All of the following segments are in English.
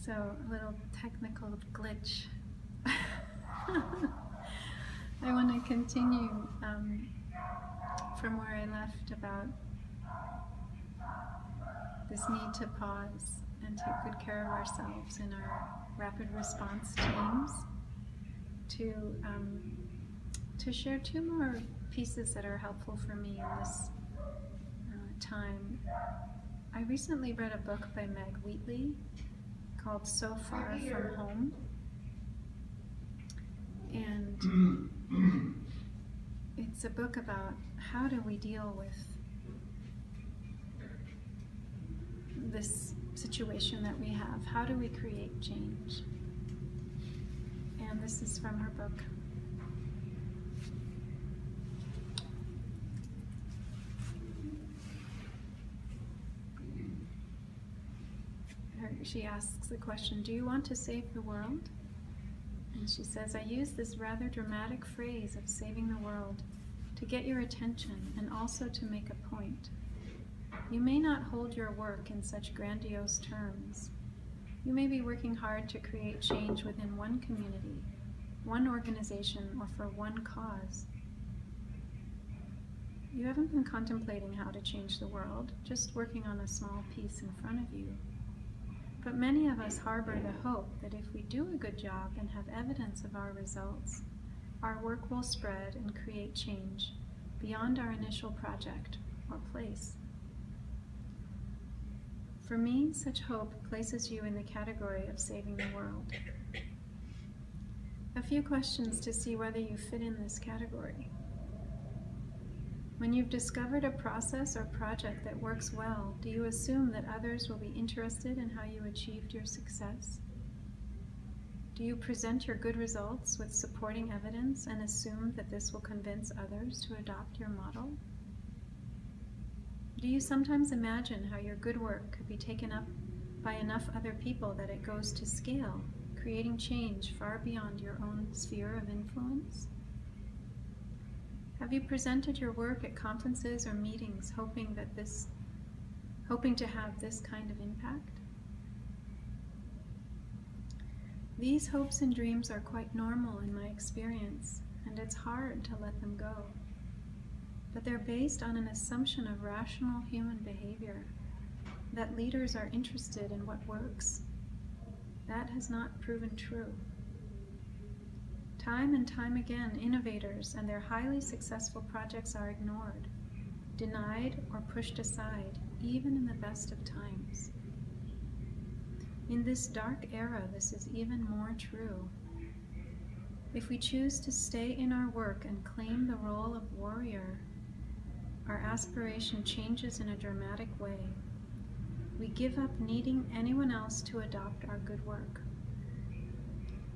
So, a little technical glitch. I want to continue from where I left about this need to pause and take good care of ourselves in our rapid response teams, to share two more pieces that are helpful for me in this time. I recently read a book by Meg Wheatley called So Far From Home, and it's a book about how do we deal with this situation that we have. How do we create change? And this is from her book. She asks the question, do you want to save the world? And she says, I use this rather dramatic phrase of saving the world to get your attention and also to make a point. You may not hold your work in such grandiose terms. You may be working hard to create change within one community, one organization, or for one cause. You haven't been contemplating how to change the world, just working on a small piece in front of you. But many of us harbor the hope that if we do a good job and have evidence of our results, our work will spread and create change beyond our initial project or place. For me, such hope places you in the category of saving the world. A few questions to see whether you fit in this category. When you've discovered a process or project that works well, do you assume that others will be interested in how you achieved your success? Do you present your good results with supporting evidence and assume that this will convince others to adopt your model? Do you sometimes imagine how your good work could be taken up by enough other people that it goes to scale, creating change far beyond your own sphere of influence? Have you presented your work at conferences or meetings hoping to have this kind of impact? These hopes and dreams are quite normal in my experience, and it's hard to let them go. But they're based on an assumption of rational human behavior, that leaders are interested in what works. That has not proven true. Time and time again, innovators and their highly successful projects are ignored, denied, or pushed aside, even in the best of times. In this dark era, this is even more true. If we choose to stay in our work and claim the role of warrior, our aspiration changes in a dramatic way. We give up needing anyone else to adopt our good work.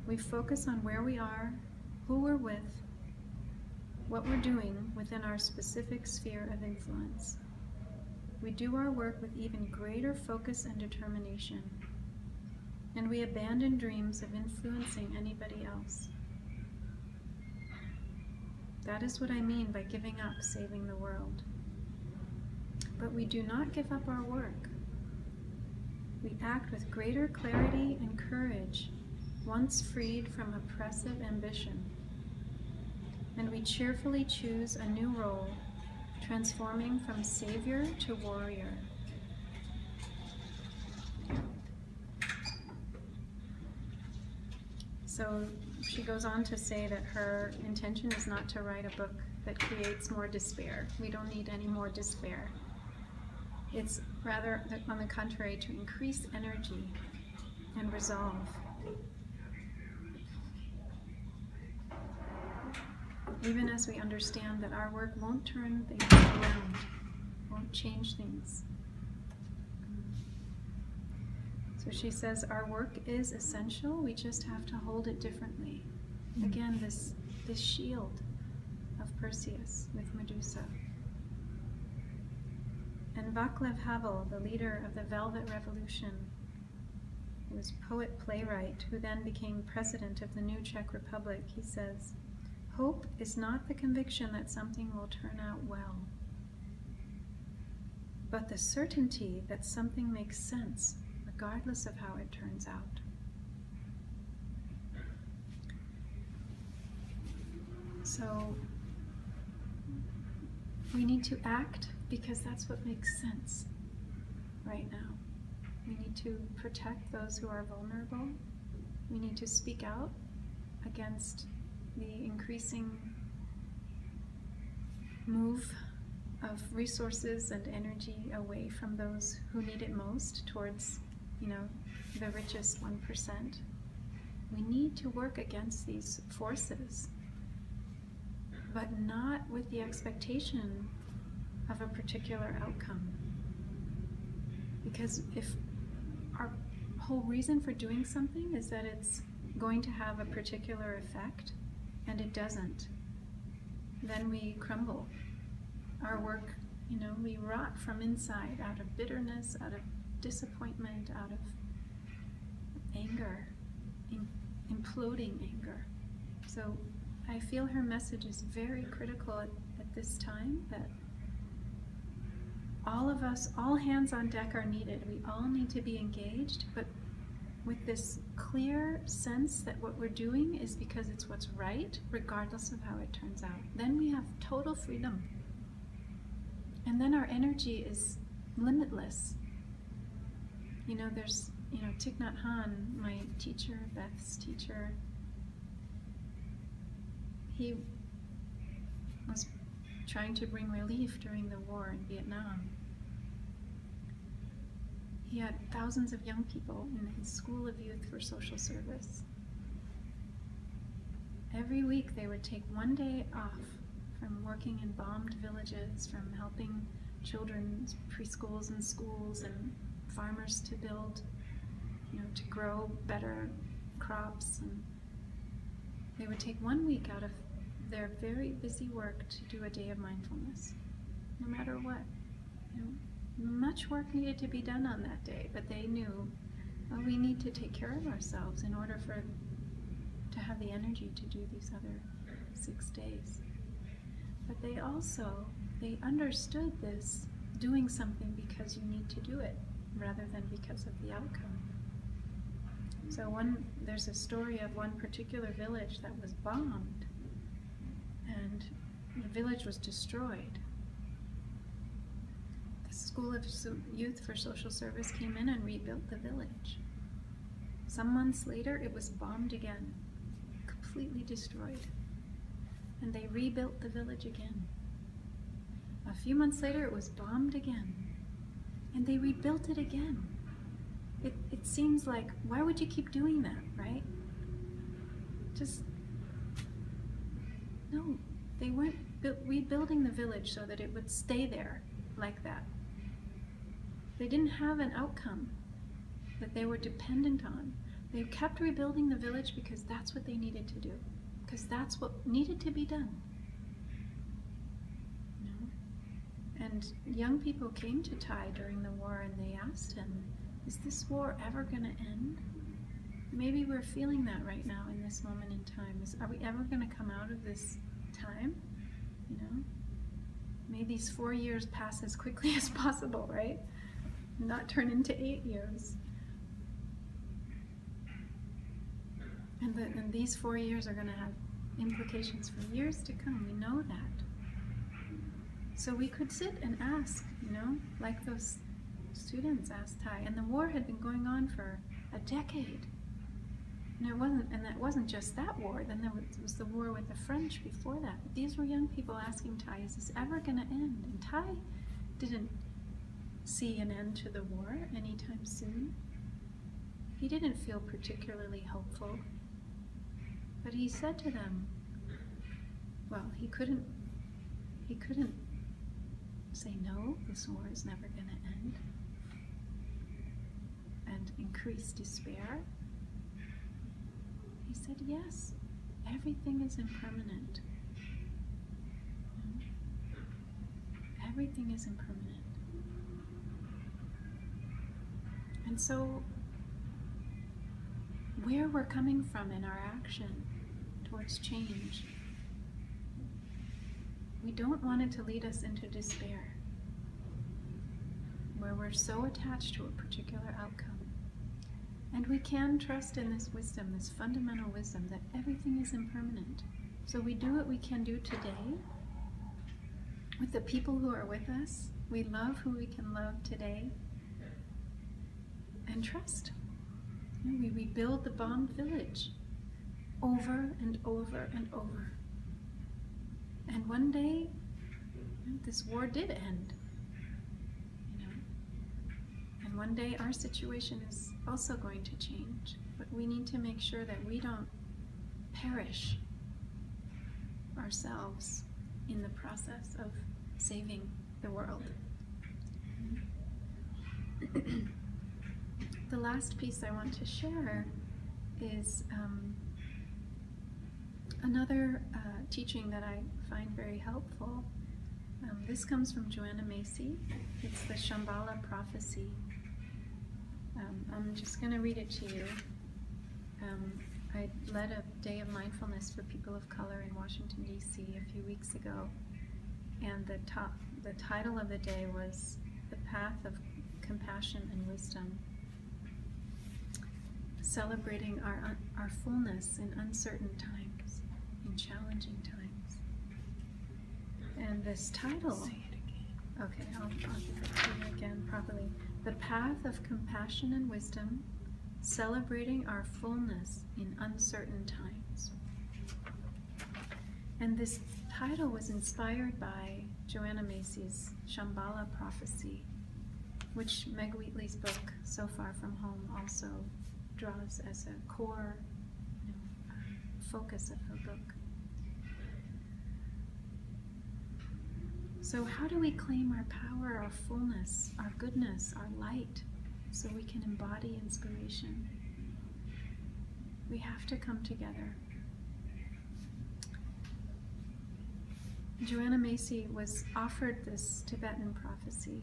We focus on where we are, who we're with, what we're doing within our specific sphere of influence. We do our work with even greater focus and determination, and we abandon dreams of influencing anybody else. That is what I mean by giving up saving the world. But we do not give up our work. We act with greater clarity and courage once freed from oppressive ambition, and we cheerfully choose a new role, transforming from savior to warrior. So she goes on to say that her intention is not to write a book that creates more despair. We don't need any more despair. It's rather, on the contrary, to increase energy and resolve. Even as we understand that our work won't turn things around, won't change things. So she says our work is essential, we just have to hold it differently. Again, this shield of Perseus with Medusa. And Václav Havel, the leader of the Velvet Revolution, who was poet-playwright, who then became president of the new Czech Republic, he says, hope is not the conviction that something will turn out well, but the certainty that something makes sense with regardless of how it turns out. So we need to act because that's what makes sense right now. We need to protect those who are vulnerable. We need to speak out against the increasing move of resources and energy away from those who need it most towards, the richest 1%. We need to work against these forces, but not with the expectation of a particular outcome. Because if our whole reason for doing something is that it's going to have a particular effect, and it doesn't, then we crumble. Our work, we rot from inside, out of bitterness, out of disappointment, out of anger, imploding anger. So I feel her message is very critical at this time, that all of us, all hands on deck are needed. We all need to be engaged, but with this clear sense that what we're doing is because it's what's right, regardless of how it turns out. Then we have total freedom. And then our energy is limitless. There's, Thich Nhat Hanh, my teacher, Beth's teacher, he was trying to bring relief during the war in Vietnam. He had thousands of young people in his School of Youth for Social Service. Every week they would take one day off from working in bombed villages, from helping children's preschools and schools and farmers to build, to grow better crops. And they would take 1 week out of their very busy work to do a day of mindfulness, no matter what. Much work needed to be done on that day, but they knew, we need to take care of ourselves in order to have the energy to do these other 6 days. But they understood this, doing something because you need to do it, rather than because of the outcome. So there's a story of one particular village that was bombed, and the village was destroyed. The School of Youth for Social Service came in and rebuilt the village. Some months later, it was bombed again, completely destroyed. And they rebuilt the village again. A few months later, it was bombed again, and they rebuilt it again. It seems like, why would you keep doing that, right? No, they weren't rebuilding the village so that it would stay there like that. They didn't have an outcome that they were dependent on. They kept rebuilding the village because that's what they needed to do, because that's what needed to be done. And young people came to Thai during the war and they asked him, is this war ever going to end? Maybe we're feeling that right now in this moment in time. Are we ever going to come out of this time? May these 4 years pass as quickly as possible, right? Not turn into 8 years. And these 4 years are going to have implications for years to come. We know that. So we could sit and ask, like those students asked Thai. And the war had been going on for a decade. And that wasn't just that war. Then there was the war with the French before that. But these were young people asking Thai, is this ever going to end? And Thai didn't see an end to the war anytime soon. He didn't feel particularly hopeful. But he said to them, well, he couldn't say, no, this war is never going to end, and increase despair. He said, yes, everything is impermanent. Everything is impermanent. And so, where we're coming from in our action towards change, we don't want it to lead us into despair, where we're so attached to a particular outcome. And we can trust in this wisdom, this fundamental wisdom, that everything is impermanent. So we do what we can do today with the people who are with us. We love who we can love today. And trust. We rebuild the bombed village over and over and over. And one day, this war did end. And one day our situation is also going to change. But we need to make sure that we don't perish ourselves in the process of saving the world. The last piece I want to share is another teaching that I find very helpful. This comes from Joanna Macy. It's the Shambhala Prophecy. I'm just going to read it to you. I led a day of mindfulness for people of color in Washington, D.C. a few weeks ago, and the title of the day was The Path of Compassion and Wisdom, celebrating our fullness in uncertain times, in challenging times. And this title, okay, I'll give it to you again properly. The Path of Compassion and Wisdom, celebrating our fullness in uncertain times. And this title was inspired by Joanna Macy's Shambhala Prophecy, which Meg Wheatley's book, So Far From Home, also draws as a core focus of her book. So how do we claim our power, our fullness, our goodness, our light, so we can embody inspiration? We have to come together. Joanna Macy was offered this Tibetan prophecy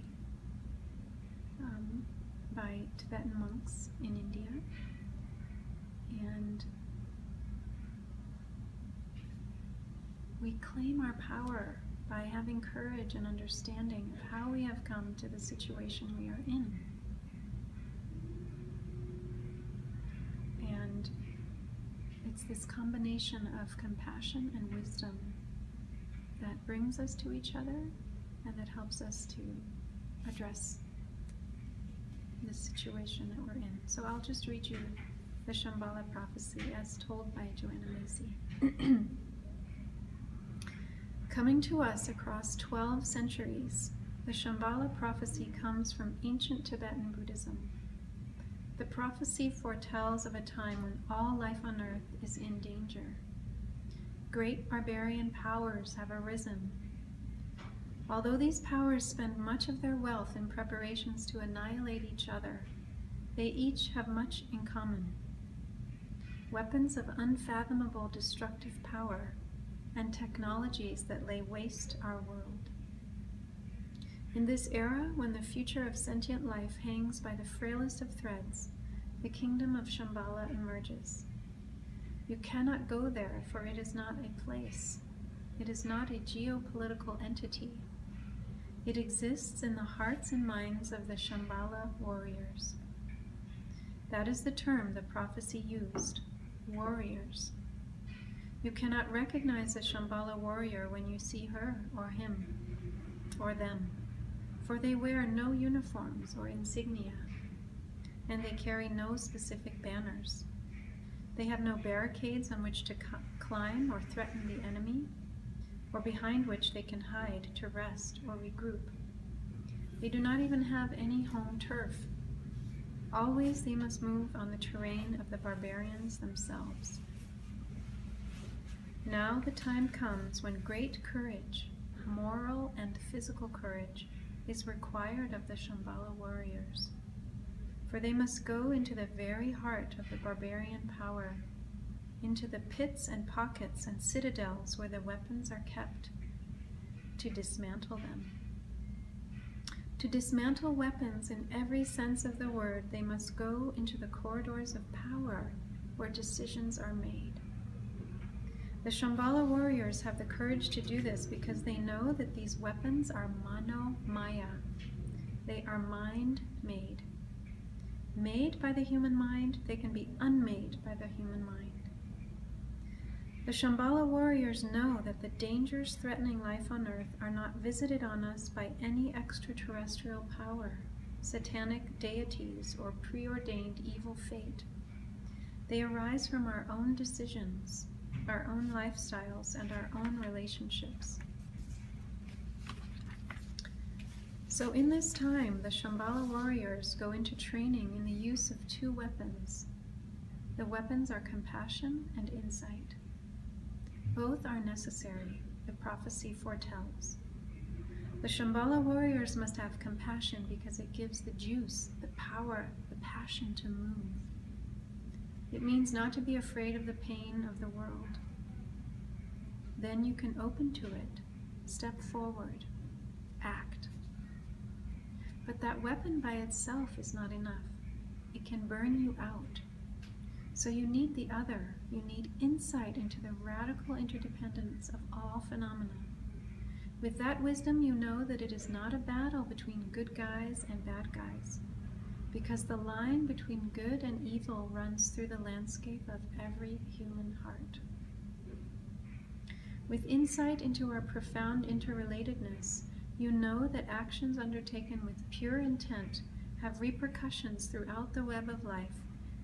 by Tibetan monks in India, and we claim our power by having courage and understanding of how we have come to the situation we are in. And it's this combination of compassion and wisdom that brings us to each other and that helps us to address the situation that we're in. So I'll just read you the Shambhala Prophecy as told by Joanna Macy. Coming to us across 12 centuries, the Shambhala Prophecy comes from ancient Tibetan Buddhism. The prophecy foretells of a time when all life on earth is in danger. Great barbarian powers have arisen. Although these powers spend much of their wealth in preparations to annihilate each other, they each have much in common: weapons of unfathomable destructive power and technologies that lay waste our world. In this era, when the future of sentient life hangs by the frailest of threads, the kingdom of Shambhala emerges. You cannot go there, for it is not a place. It is not a geopolitical entity. It exists in the hearts and minds of the Shambhala warriors. That is the term the prophecy used, warriors. You cannot recognize a Shambhala warrior when you see her or him or them, for they wear no uniforms or insignia, and they carry no specific banners. They have no barricades on which to climb or threaten the enemy, or behind which they can hide to rest or regroup. They do not even have any home turf. Always they must move on the terrain of the barbarians themselves. Now the time comes when great courage, moral and physical courage, is required of the Shambhala warriors. For they must go into the very heart of the barbarian power, into the pits and pockets and citadels where the weapons are kept, to dismantle them. To dismantle weapons in every sense of the word, they must go into the corridors of power where decisions are made. The Shambhala warriors have the courage to do this because they know that these weapons are mano maya. They are mind-made. made by the human mind, they can be unmade by the human mind. The Shambhala warriors know that the dangers threatening life on earth are not visited on us by any extraterrestrial power, satanic deities, or preordained evil fate. They arise from our own decisions, our own lifestyles, and our own relationships. So in this time, the Shambhala warriors go into training in the use of two weapons. The weapons are compassion and insight. Both are necessary, the prophecy foretells. The Shambhala warriors must have compassion because it gives the juice, the power, the passion to move. It means not to be afraid of the pain of the world. Then you can open to it, step forward, act. But that weapon by itself is not enough. It can burn you out. So you need the other. You need insight into the radical interdependence of all phenomena. With that wisdom, you know that it is not a battle between good guys and bad guys, because the line between good and evil runs through the landscape of every human heart. With insight into our profound interrelatedness, you know that actions undertaken with pure intent have repercussions throughout the web of life,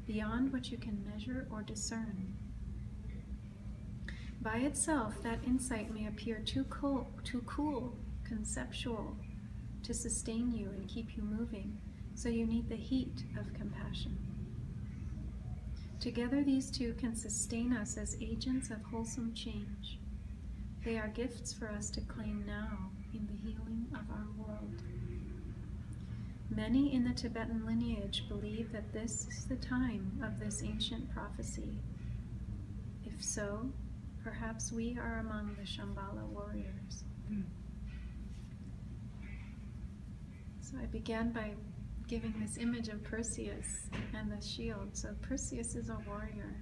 beyond what you can measure or discern. By itself, that insight may appear too cool, conceptual, to sustain you and keep you moving, so you need the heat of compassion. Together, these two can sustain us as agents of wholesome change. They are gifts for us to claim now in the healing of our world. Many in the Tibetan lineage believe that this is the time of this ancient prophecy. If so, perhaps we are among the Shambhala warriors. So I began by giving this image of Perseus and the shield. So Perseus is a warrior,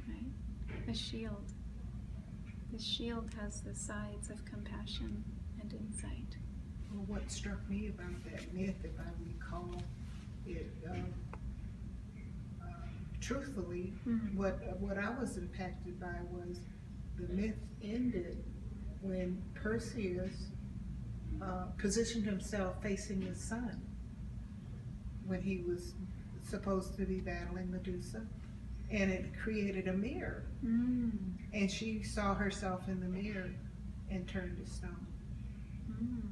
right? A shield. The shield has the sides of compassion and insight. Well, what struck me about that myth, if I recall it truthfully, what I was impacted by was the myth ended when Perseus positioned himself facing the sun when he was supposed to be battling Medusa, and it created a mirror, and she saw herself in the mirror and turned to stone.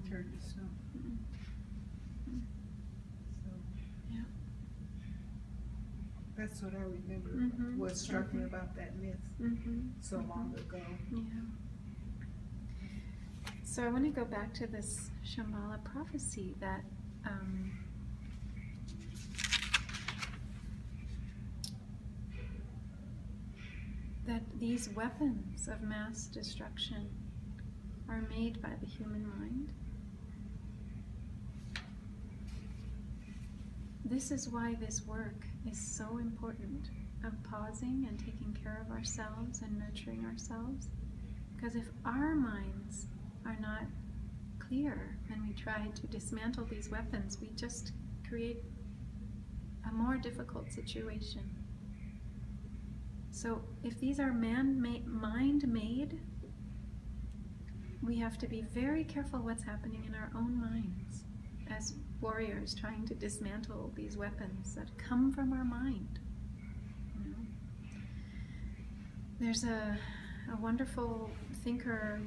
Turned to stone. So, yeah. That's what I remember. What struck me about that myth so long ago. Yeah. So I want to go back to this Shambhala prophecy that that these weapons of mass destruction are made by the human mind. This is why this work is so important, of pausing and taking care of ourselves and nurturing ourselves. Because if our minds are not clear and we try to dismantle these weapons, we just create a more difficult situation. So if these are mind-made, we have to be very careful what's happening in our own minds as warriors trying to dismantle these weapons that come from our mind. You know? There's a wonderful thinker,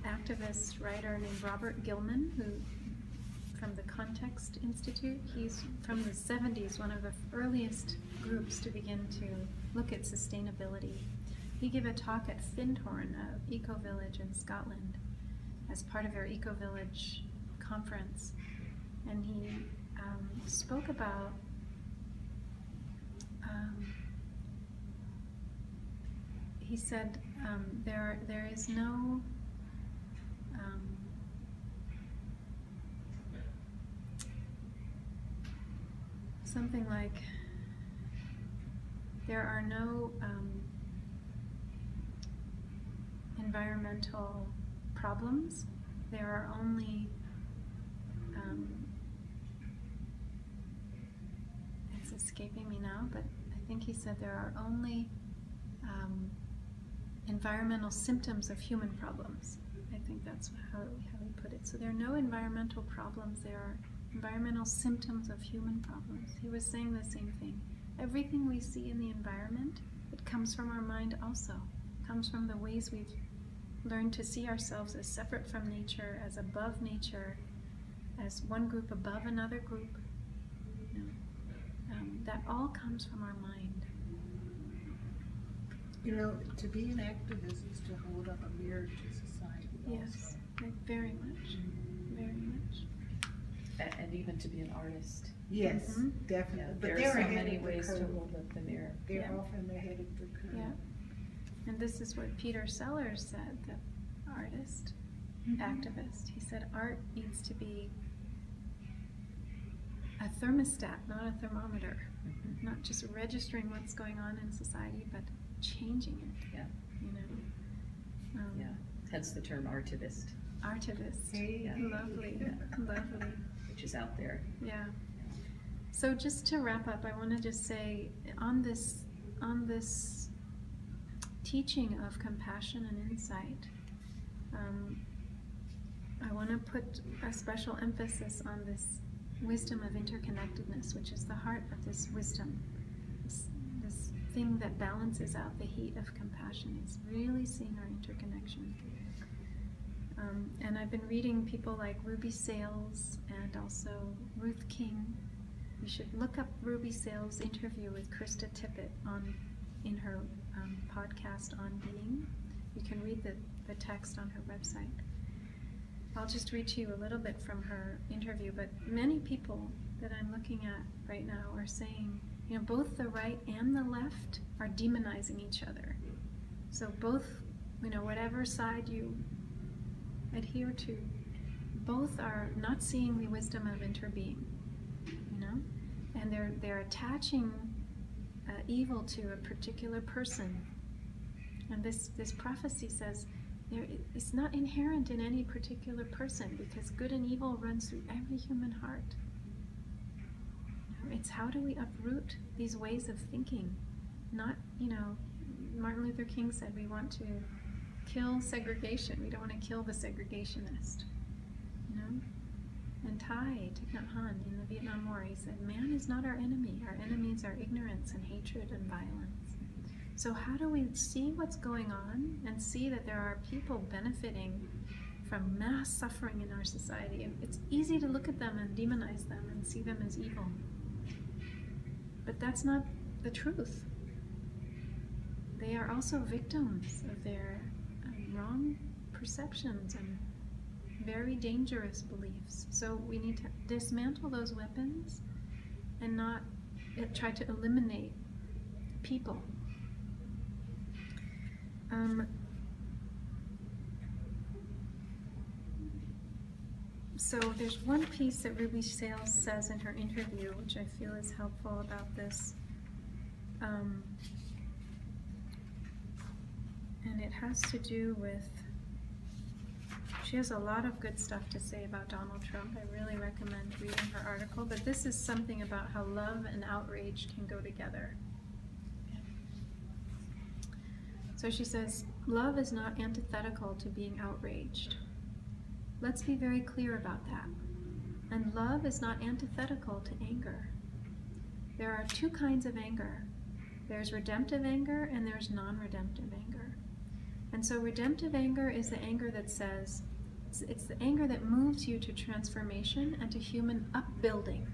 activist, writer named Robert Gilman, who from the Context Institute. He's from the 70s, one of the earliest groups to begin to look at sustainability. He gave a talk at Findhorn, an eco-village in Scotland, as part of their eco-village conference. And he spoke about he said there is no something like there are no environmental problems. There are only it's a escaping me now, but I think he said there are only environmental symptoms of human problems. I think that's how he put it. So there are no environmental problems, there are environmental symptoms of human problems. He was saying the same thing. Everything we see in the environment, it comes from our mind also. It comes from the ways we've learned to see ourselves as separate from nature, as above nature, as one group above another group. You know, that all comes from our mind. You know, to be an activist is to hold up a mirror to society also. Yes, very much, very much. And even to be an artist. Yes, Mhm. definitely. Yeah, But there they're are so ahead many of the ways to curve. hold up the mirror. They're Yeah. often ahead of the curve. Yeah. And this is what Peter Sellers said, the artist, activist. He said art needs to be a thermostat, not a thermometer. Mhm. Not just registering what's going on in society, but changing it. Yeah. You know. Yeah. Hence the term artivist, Artivist. Hey. Yeah. Lovely. Lovely. which is out there. Yeah. So just to wrap up, I want to just say on this teaching of compassion and insight, I want to put a special emphasis on this wisdom of interconnectedness, which is the heart of this wisdom. This thing that balances out the heat of compassion is really seeing our interconnection. And I've been reading people like Ruby Sales and also Ruth King. You should look up Ruby Sales' interview with Krista Tippett in her podcast On Being. You can read the text on her website. I'll just read to you a little bit from her interview, but many people that I'm looking at right now are saying, you know, both the right and the left are demonizing each other. So both, you know, whatever side you adhere to, both are not seeing the wisdom of interbeing, you know, and they're attaching evil to a particular person. And this prophecy says it's not inherent in any particular person, because good and evil runs through every human heart. You know, it's how do we uproot these ways of thinking? Not, you know, Martin Luther King said we want to kill segregation. We don't want to kill the segregationist. You know? And Thich Nhat Hanh in the Vietnam War, he said, man is not our enemy. Our enemies are ignorance and hatred and violence. So how do we see what's going on and see that there are people benefiting from mass suffering in our society? It's easy to look at them and demonize them and see them as evil. But that's not the truth. They are also victims of their wrong perceptions and very dangerous beliefs. So we need to dismantle those weapons and not try to eliminate people. So there's one piece that Ruby Sales says in her interview, which I feel is helpful about this. And it has to do with, she has a lot of good stuff to say about Donald Trump. I really recommend reading her article, but this is something about how love and outrage can go together. So she says, love is not antithetical to being outraged. Let's be very clear about that. And love is not antithetical to anger. There are two kinds of anger. There's redemptive anger and there's non-redemptive anger. And so redemptive anger is the anger that says, it's the anger that moves you to transformation and to human upbuilding.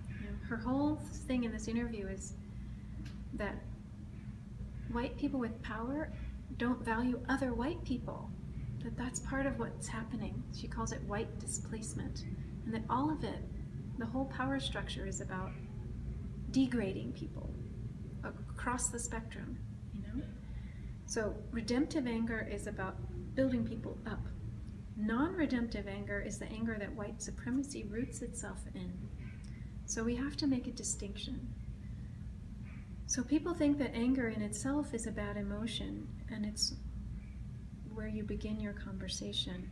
You know, her whole thing in this interview is that white people with power don't value other white people. That's part of what's happening. She calls it white displacement. And that all of it, the whole power structure is about degrading people across the spectrum, you know? So redemptive anger is about building people up. Non-redemptive anger is the anger that white supremacy roots itself in. So we have to make a distinction. So people think that anger in itself is a bad emotion, and it's where you begin your conversation.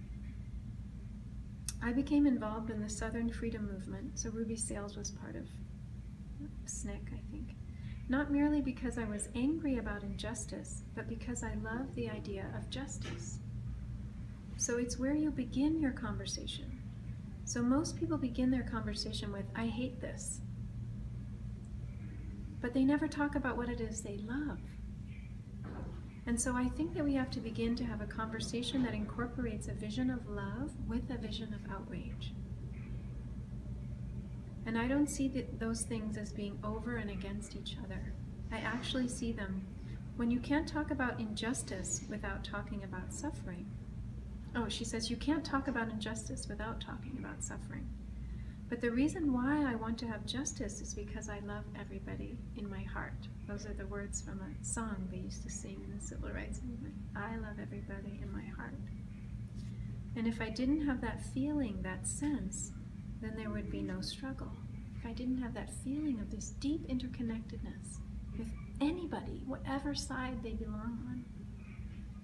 I became involved in the Southern Freedom Movement, so Ruby Sales was part of Snick, I think. Not merely because I was angry about injustice, but because I love the idea of justice. So it's where you begin your conversation. So most people begin their conversation with, I hate this. But they never talk about what it is they love. And so I think that we have to begin to have a conversation that incorporates a vision of love with a vision of outrage. And I don't see those things as being over and against each other. I actually see them when you can't talk about injustice without talking about suffering. Oh, she says you can't talk about injustice without talking about suffering. But the reason why I want to have justice is because I love everybody in my heart. Those are the words from a song they used to sing in the civil rights movement. I love everybody in my heart. And if I didn't have that feeling, that sense, then there would be no struggle. If I didn't have that feeling of this deep interconnectedness with anybody, whatever side they belong on,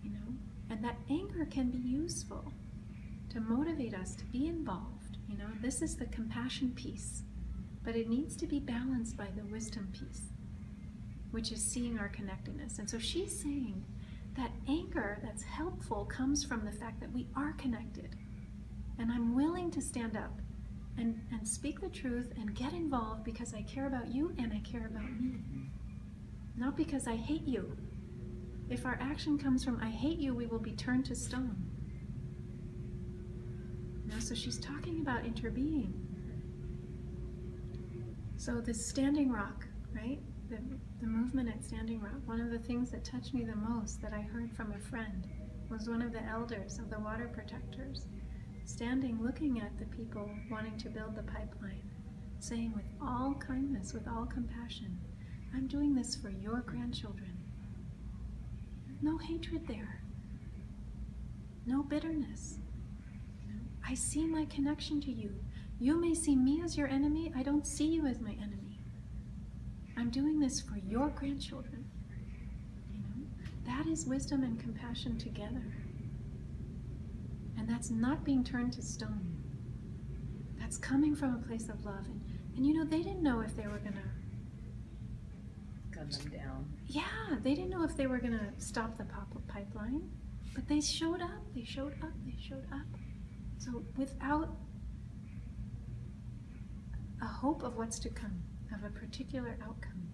you know, and that anger can be useful to motivate us to be involved, you know, this is the compassion piece, but it needs to be balanced by the wisdom piece, which is seeing our connectedness. And so she's saying that anger that's helpful comes from the fact that we are connected, and I'm willing to stand up and speak the truth and get involved because I care about you and I care about me. Not because I hate you. If our action comes from I hate you, we will be turned to stone. Now, so she's talking about interbeing. So this Standing Rock, right? The movement at Standing Rock, one of the things that touched me the most that I heard from a friend was one of the elders of the water protectors standing looking at the people wanting to build the pipeline, saying with all kindness, with all compassion, I'm doing this for your grandchildren. No hatred there. No bitterness. I see my connection to you. You may see me as your enemy. I don't see you as my enemy. I'm doing this for your grandchildren. You know, that is wisdom and compassion together. And that's not being turned to stone. That's coming from a place of love. And you know, they didn't know if they were going to gun them down. Yeah, they didn't know if they were going to stop the pipeline, but they showed up, they showed up, they showed up. So without a hope of what's to come, of a particular outcome,